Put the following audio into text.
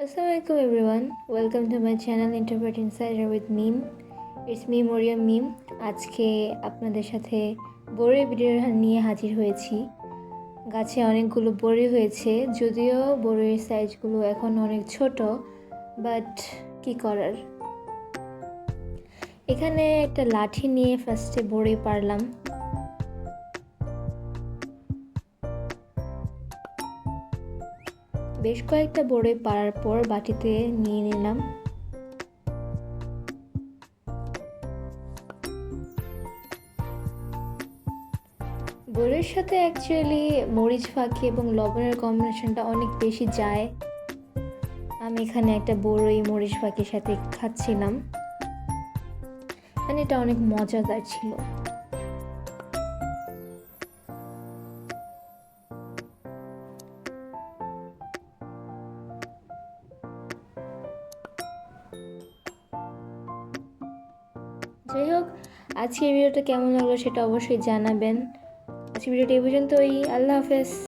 Assalamualaikum everyone. Welcome to my channel Interpret Insider with Meme. It's me Moriam Meme. আজকে আপনাদের সাথে বড়ই video নিয়ে হাজির হয়েছি। গাছে অনেকগুলো বড়ি হয়েছে, যদিও বড়ির সাইজগুলো এখন অনেক ছোট, বাট কি করার। এখানে একটা লাঠি নিয়ে ফার্স্টে বড়ি পারলাম। বেশ কয়েকটা বড়ি পাড়ার পর বাটিতে নিয়ে নিলাম। বড়ির সাথে অ্যাকচুয়ালি মরিচ ফাঁকি এবং লবণের কম্বিনেশনটা অনেক বেশি যায়। আমি এখানে একটা বড়ই মরিচ ফাঁকির সাথে খাচ্ছিলাম, মানে এটা অনেক মজাদার ছিল। যাই হোক, আজকের ভিডিওটা কেমন লাগলো সেটা অবশ্যই জানাবেন। আজকের ভিডিওটা এই পর্যন্তই। আল্লাহ হাফেজ।